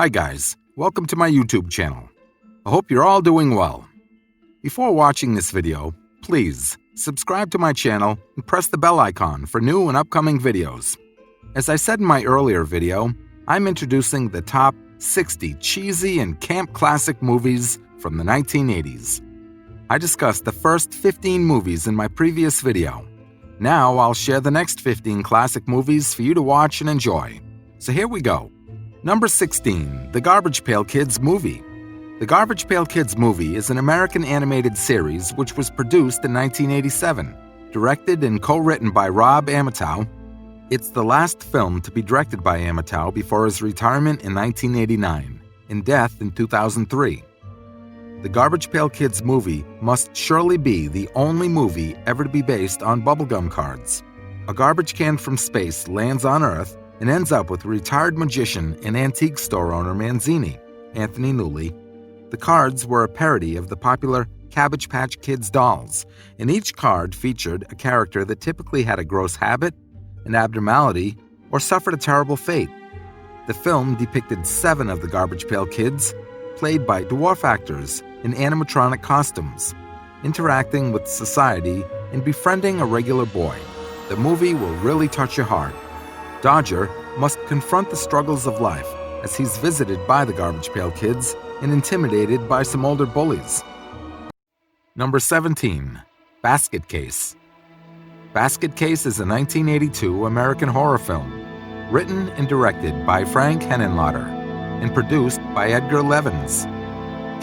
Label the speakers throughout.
Speaker 1: Hi guys, welcome to my YouTube channel. I hope you're all doing well. Before watching this video, please subscribe to my channel and press the bell icon for new and upcoming videos. As I said in my earlier video, I'm introducing the top 60 cheesy and camp classic movies from the 1980s. I discussed the first 15 movies in my previous video. Now I'll share the next 15 classic movies for you to watch and enjoy. So here we go. Number 16, The Garbage Pail Kids Movie. The Garbage Pail Kids Movie is an American animated series which was produced in 1987, directed and co-written by Rob Amatow. It's the last film to be directed by Amatow before his retirement in 1989 and death in 2003. The Garbage Pail Kids Movie must surely be the only movie ever to be based on bubblegum cards. A garbage can from space lands on Earth and ends up with retired magician and antique store owner Manzini, Anthony Newley. The cards were a parody of the popular Cabbage Patch Kids dolls, and each card featured a character that typically had a gross habit, an abnormality, or suffered a terrible fate. The film depicted 7 of the Garbage Pail Kids, played by dwarf actors in animatronic costumes, interacting with society and befriending a regular boy. The movie will really touch your heart. Dodger must confront the struggles of life as he's visited by the Garbage Pail Kids and intimidated by some older bullies. Number 17, Basket Case. Basket Case is a 1982 American horror film, written and directed by Frank Henenlotter and produced by Edgar Levins.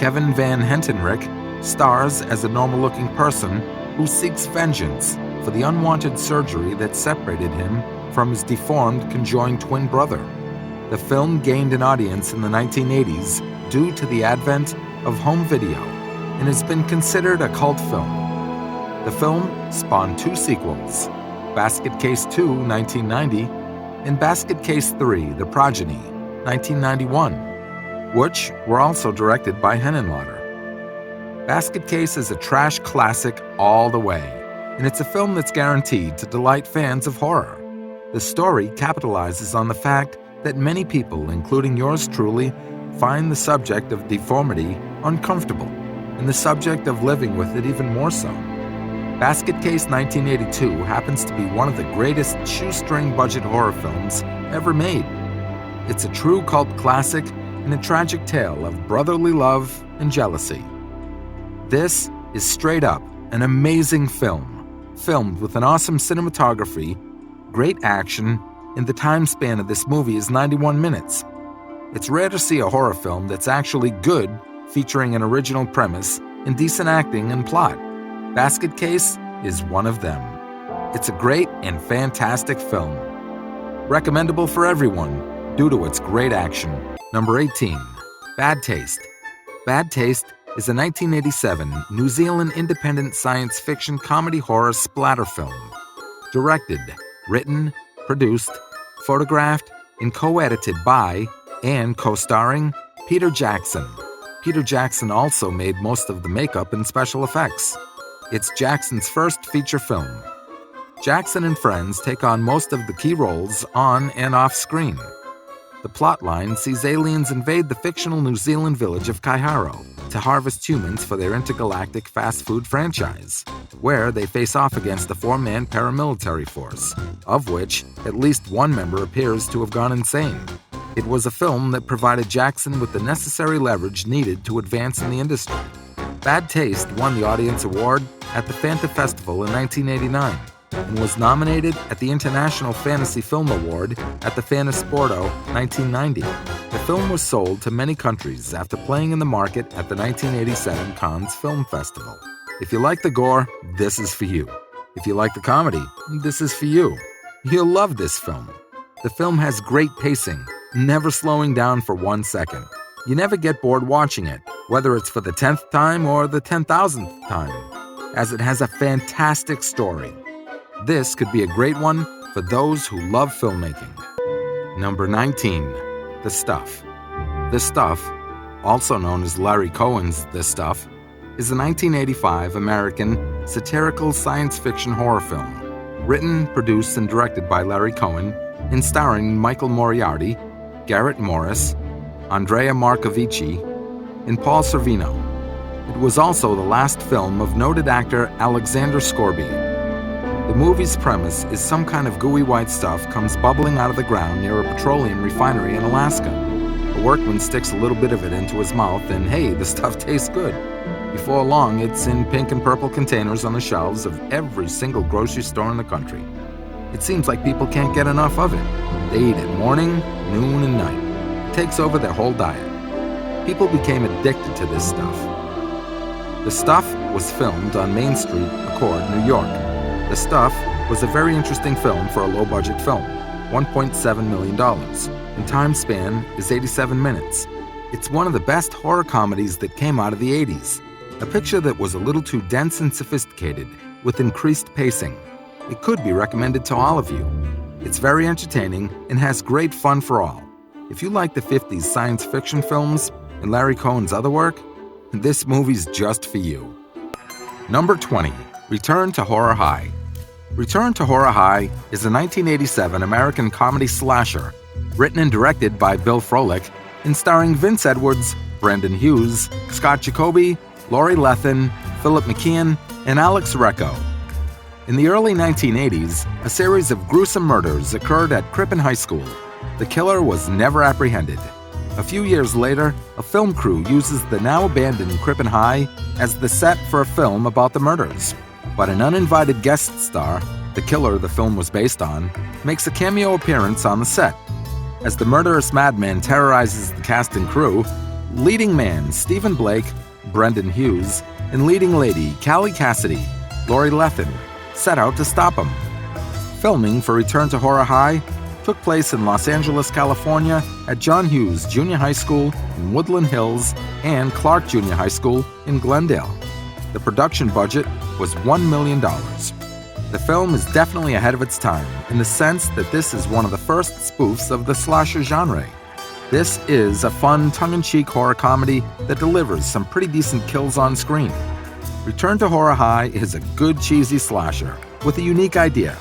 Speaker 1: Kevin Van Hentenryck stars as a normal-looking person who seeks vengeance for the unwanted surgery that separated him from his deformed conjoined twin brother. The film gained an audience in the 1980s due to the advent of home video and has been considered a cult film. The film spawned 2 sequels, Basket Case 2, 1990, and Basket Case 3, The Progeny, 1991, which were also directed by Henenlotter. Basket Case is a trash classic all the way, and it's a film that's guaranteed to delight fans of horror. The story capitalizes on the fact that many people, including yours truly, find the subject of deformity uncomfortable, and the subject of living with it even more so. Basket Case 1982 happens to be one of the greatest shoestring budget horror films ever made. It's a true cult classic and a tragic tale of brotherly love and jealousy. This is straight up an amazing film, filmed with an awesome cinematography, great action, and the time span of this movie is 91 minutes. It's rare to see a horror film that's actually good, featuring an original premise and decent acting and plot. Basket Case is one of them. It's a great and fantastic film. Recommendable for everyone due to its great action. Number 18, Bad Taste. Bad Taste is a 1987 New Zealand independent science fiction comedy horror splatter film. Directed, written, produced, photographed, and co-edited by and co-starring Peter Jackson. Peter Jackson also made most of the makeup and special effects. It's Jackson's first feature film. Jackson and friends take on most of the key roles on and off screen. The plotline sees aliens invade the fictional New Zealand village of Kaiharo to harvest humans for their intergalactic fast food franchise, where they face off against a 4-man paramilitary force, of which at least one member appears to have gone insane. It was a film that provided Jackson with the necessary leverage needed to advance in the industry. Bad Taste won the Audience Award at the Fanta Festival in 1989 and was nominated at the International Fantasy Film Award at the Fantasporto 1990. The film was sold to many countries after playing in the market at the 1987 Cannes Film Festival. If you like the gore, this is for you. If you like the comedy, this is for you. You'll love this film. The film has great pacing, never slowing down for 1 second. You never get bored watching it, whether it's for the 10th time or the 10,000th time, as it has a fantastic story. This could be a great one for those who love filmmaking. Number 19, The Stuff. The Stuff, also known as Larry Cohen's The Stuff, is a 1985 American satirical science fiction horror film, written, produced, and directed by Larry Cohen, and starring Michael Moriarty, Garrett Morris, Andrea Marcovici, and Paul Sorvino. It was also the last film of noted actor Alexander Scorby. The movie's premise is some kind of gooey white stuff comes bubbling out of the ground near a petroleum refinery in Alaska. A workman sticks a little bit of it into his mouth and hey, the stuff tastes good. Before long, it's in pink and purple containers on the shelves of every single grocery store in the country. It seems like people can't get enough of it. They eat it morning, noon, and night. It takes over their whole diet. People became addicted to this stuff. The Stuff was filmed on Main Street, Accord, New York. The Stuff was a very interesting film for a low-budget film, $1.7 million, and time span is 87 minutes. It's one of the best horror comedies that came out of the 80s. A picture that was a little too dense and sophisticated, with increased pacing. It could be recommended to all of you. It's very entertaining and has great fun for all. If you like the 50s science fiction films and Larry Cohen's other work, this movie's just for you. Number 20, Return to Horror High. Return to Horror High is a 1987 American comedy slasher, written and directed by Bill Froelich, and starring Vince Edwards, Brendan Hughes, Scott Jacoby, Laurie Lethen, Philip McKeon, and Alex Recco. In the early 1980s, a series of gruesome murders occurred at Crippen High School. The killer was never apprehended. A few years later, a film crew uses the now-abandoned Crippen High as the set for a film about the murders. But an uninvited guest star, the killer the film was based on, makes a cameo appearance on the set. As the murderous madman terrorizes the cast and crew, leading man Stephen Blake, Brendan Hughes, and leading lady Callie Cassidy, Laurie Lethen, set out to stop him. Filming for Return to Horror High took place in Los Angeles, California at John Hughes Junior High School in Woodland Hills and Clark Junior High School in Glendale. The production budget was $1 million. The film is definitely ahead of its time in the sense that this is one of the first spoofs of the slasher genre. This is a fun, tongue-in-cheek horror comedy that delivers some pretty decent kills on screen. Return to Horror High is a good cheesy slasher with a unique idea.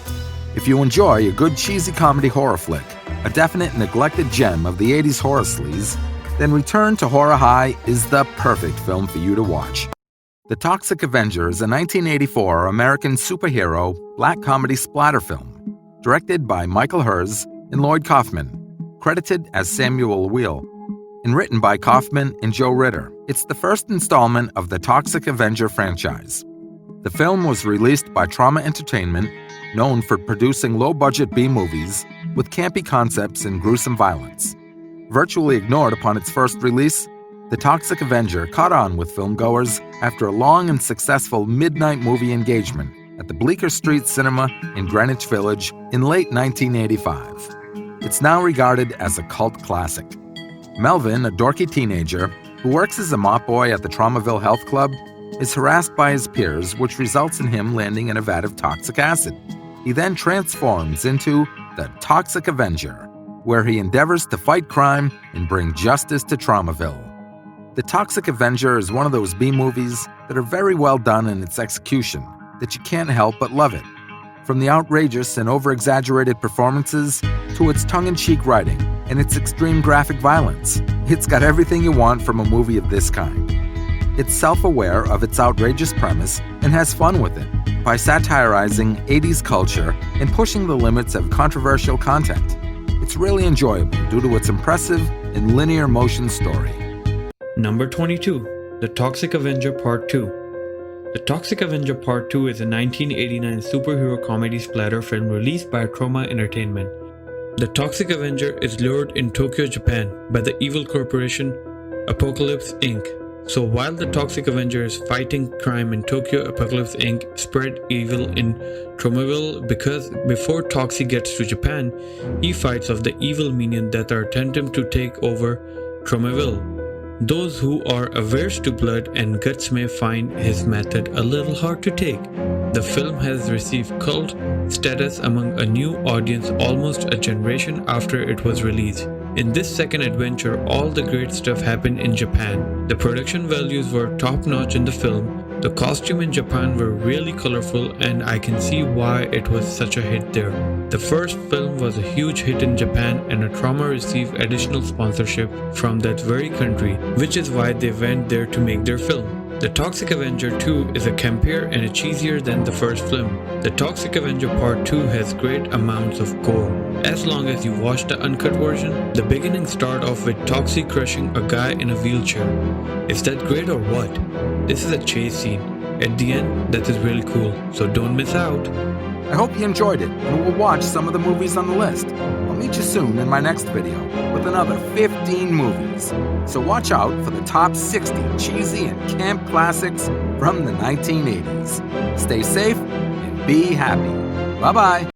Speaker 1: If you enjoy a good cheesy comedy horror flick, a definite neglected gem of the 80s horror sleaze, then Return to Horror High is the perfect film for you to watch. The Toxic Avenger is a 1984 American superhero black comedy splatter film, directed by Michael Herz and Lloyd Kaufman, credited as Samuel Weil, and written by Kaufman and Joe Ritter. It's the first installment of the Toxic Avenger franchise. The film was released by Trauma Entertainment, known for producing low-budget B-movies with campy concepts and gruesome violence. Virtually ignored upon its first release, The Toxic Avenger caught on with filmgoers after a long and successful midnight movie engagement at the Bleecker Street Cinema in Greenwich Village in late 1985. It's now regarded as a cult classic. Melvin, a dorky teenager who works as a mop boy at the Traumaville Health Club, is harassed by his peers, which results in him landing in a vat of toxic acid. He then transforms into the Toxic Avenger, where he endeavors to fight crime and bring justice to Traumaville. The Toxic Avenger is one of those B-movies that are very well done in its execution, that you can't help but love it. From the outrageous and over-exaggerated performances to its tongue-in-cheek writing and its extreme graphic violence, it's got everything you want from a movie of this kind. It's self-aware of its outrageous premise and has fun with it by satirizing 80s culture and pushing the limits of controversial content. It's really enjoyable due to its impressive and linear motion story.
Speaker 2: Number 22, The Toxic Avenger Part 2. The Toxic Avenger Part 2 is a 1989 superhero comedy splatter film released by Trauma Entertainment. The Toxic Avenger is lured in Tokyo, Japan by the evil corporation Apocalypse Inc. So while the Toxic Avenger is fighting crime in Tokyo, Apocalypse Inc. spread evil in Traumaville because before Toxie gets to Japan, he fights off the evil minions that are attempting to take over Traumaville. Those who are averse to blood and guts may find his method a little hard to take. The film has received cult status among a new audience almost a generation after it was released. In this second adventure, all the great stuff happened in Japan. The production values were top-notch in the film, The costumes in Japan were really colorful, and I can see why it was such a hit there. The first film was a huge hit in Japan, and Troma received additional sponsorship from that very country, which is why they went there to make their film. The Toxic Avenger 2 is a campier and cheesier than the first film. The Toxic Avenger Part 2 has great amounts of gore. As long as you watch the uncut version, the beginning start off with Toxic crushing a guy in a wheelchair. Is that great or what? This is a chase scene. At the end, that is really cool, so don't miss out.
Speaker 1: I hope you enjoyed it and will watch some of the movies on the list. I'll meet you soon in my next video with another 15 movies. So watch out for the top 60 cheesy and camp classics from the 1980s. Stay safe and be happy. Bye-bye.